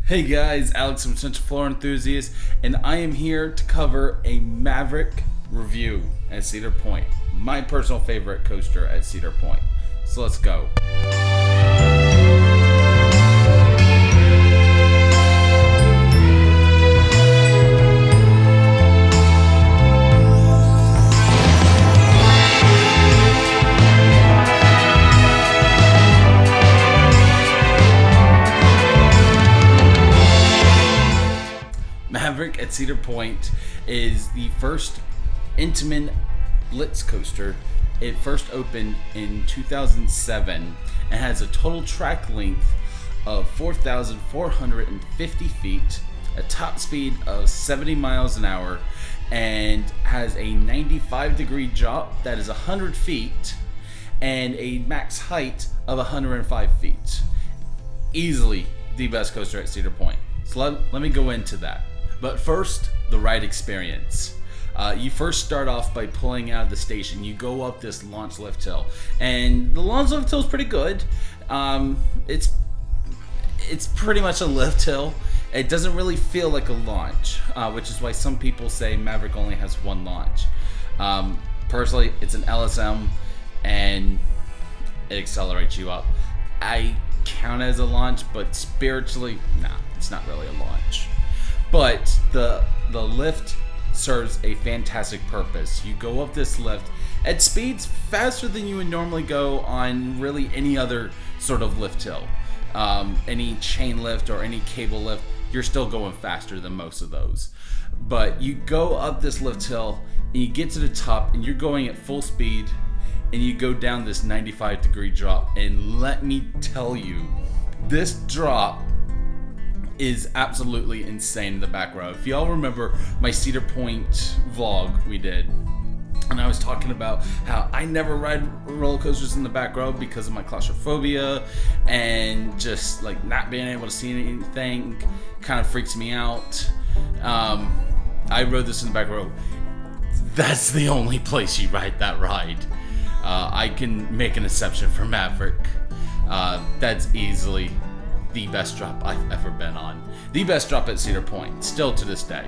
Hey guys, Alex from Central Florida Enthusiast, and I am here to cover a Maverick review at Cedar Point. My personal favorite coaster at Cedar Point. So let's go. Maverick at Cedar Point is the first Intamin Blitz coaster. It first opened in 2007 and has a total track length of 4,450 feet, a top speed of 70 miles an hour, and has a 95-degree drop that is 100 feet and a max height of 105 feet. Easily the best coaster at Cedar Point. So let me go into that. But first, the ride experience. You first start off by pulling out of the station. You go up this launch lift hill, and the launch lift hill is pretty good. It's pretty much a lift hill. It doesn't really feel like a launch, which is why some people say Maverick only has one launch. Personally, it's an LSM, and it accelerates you up. I count it as a launch, but spiritually, nah, it's not really a launch. But the lift serves a fantastic purpose. You go up this lift at speeds faster than you would normally go on really any other sort of lift hill. Any chain lift or any cable lift, you're still going faster than most of those. But you go up this lift hill and you get to the top and you're going at full speed and you go down this 95-degree drop. And let me tell you, this drop is absolutely insane in the back row. If y'all remember my Cedar Point vlog we did, and I was talking about how I never ride roller coasters in the back row because of my claustrophobia and just like not being able to see anything kind of freaks me out. I rode this in the back row. That's the only place you ride that ride. I can make an exception for Maverick. That's easily the best drop I've ever been on. The best drop at Cedar Point, still to this day.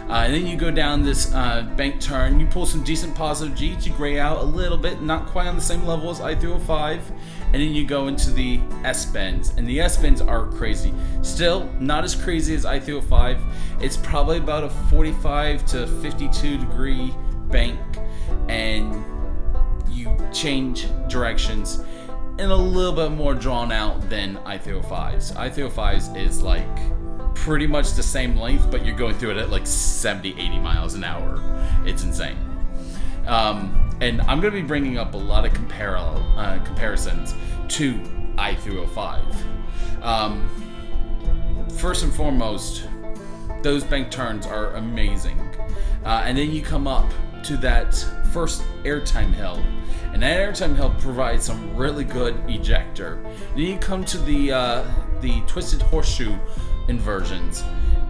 And then you go down this bank turn, you pull some decent positive G's, you gray out a little bit, not quite on the same level as I-305, and then you go into the S-bends, and the S-bends are crazy. Still, not as crazy as I-305. It's probably about a 45 to 52 degree bank, and you change directions and a little bit more drawn out than I-305's. I-305's is like pretty much the same length, but you're going through it at like 70, 80 miles an hour. It's insane. And I'm going to be bringing up a lot of comparisons to I-305. First and foremost, those bank turns are amazing. And then you come up to that first airtime hill. And that airtime hill provides some really good ejector. Then you come to the twisted horseshoe inversions,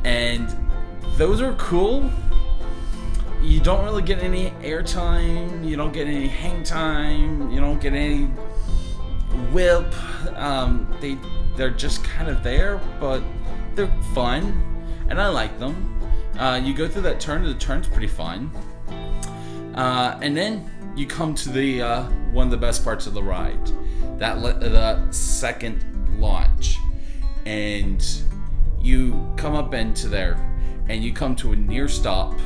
and those are cool. You don't really get any airtime, you don't get any hang time, you don't get any whip. They're just kind of there, but they're fun, and I like them. You go through that turn, the turn's pretty fun. And then you come to the one of the best parts of the ride, the second launch, and you come up into there, and you come to a near stop,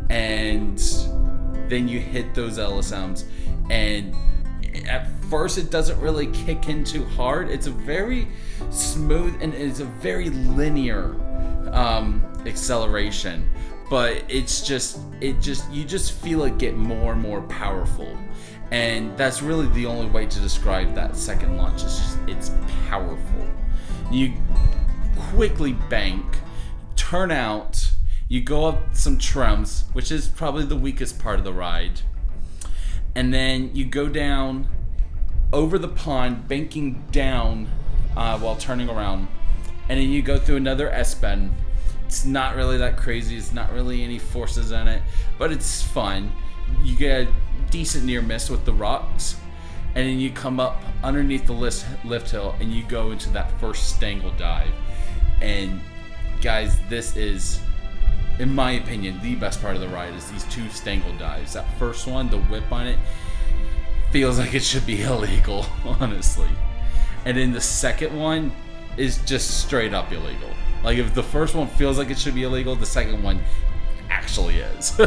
and then you hit those LSMs, and at first it doesn't really kick in too hard. It's a very smooth and it's a very linear acceleration. But you just feel it get more and more powerful. And that's really the only way to describe that second launch. It's powerful. You quickly bank, turn out, you go up some trims, which is probably the weakest part of the ride. And then you go down over the pond, banking down while turning around. And then you go through another S-bend. It's not really that crazy. It's not really any forces in it, but it's fun. You get a decent near miss with the rocks, and then you come up underneath the lift hill and you go into that first stangle dive. And guys, this is, in my opinion, the best part of the ride is these 2 stangle dives. That first one, the whip on it, feels like it should be illegal, honestly. And then the second one is just straight up illegal. Like, if the first one feels like it should be illegal, the second one actually is.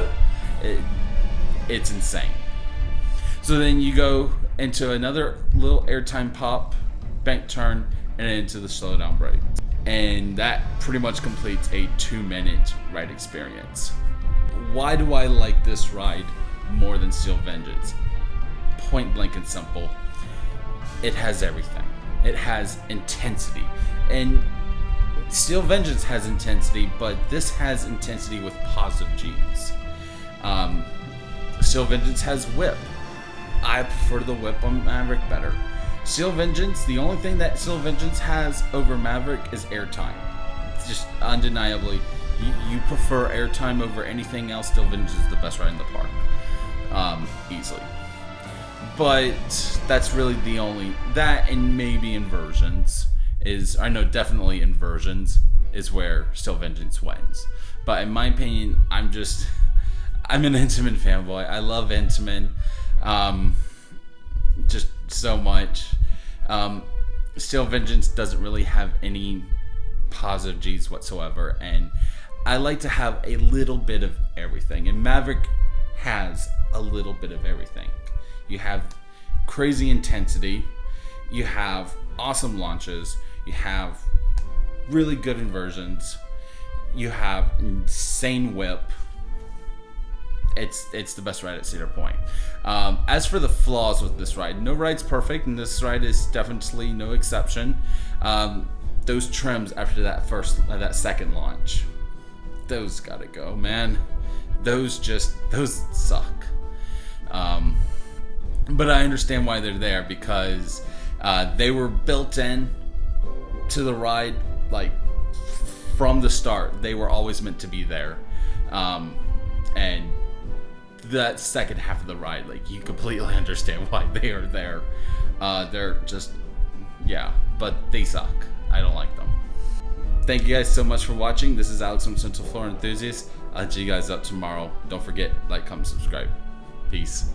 It's insane. So then you go into another little airtime pop, bank turn, and into the slow down brake. And that pretty much completes a 2-minute ride experience. Why do I like this ride more than Steel Vengeance? Point blank and simple. It has everything. It has intensity. And Steel Vengeance has intensity, but this has intensity with positive G's. Steel Vengeance has whip. I prefer the whip on Maverick better. Steel Vengeance, the only thing that Steel Vengeance has over Maverick is airtime. It's just undeniably, you prefer airtime over anything else. Steel Vengeance is the best ride in the park, easily. But that's really the only, that and maybe inversions is, I know definitely inversions is where Steel Vengeance wins. But in my opinion, I'm an Intamin fanboy. I love Intamin. Just so much. Steel Vengeance doesn't really have any positive G's whatsoever, and I like to have a little bit of everything, and Maverick has a little bit of everything. You have crazy intensity, you have awesome launches, you have really good inversions, you have insane whip. It's the best ride at Cedar Point. As for the flaws with this ride, no ride's perfect, and this ride is definitely no exception. Those trims after that second launch, those gotta go, man. Those suck. But I understand why they're there, because they were built in to the ride, like from the start. They were always meant to be there, and that second half of the ride, like, you completely understand why they are there. They're just, yeah, but they suck. I don't like them. Thank you guys so much for watching. This is Alex from Central Florida Enthusiast. I'll see you guys up tomorrow. Don't forget, like, comment, subscribe. Peace.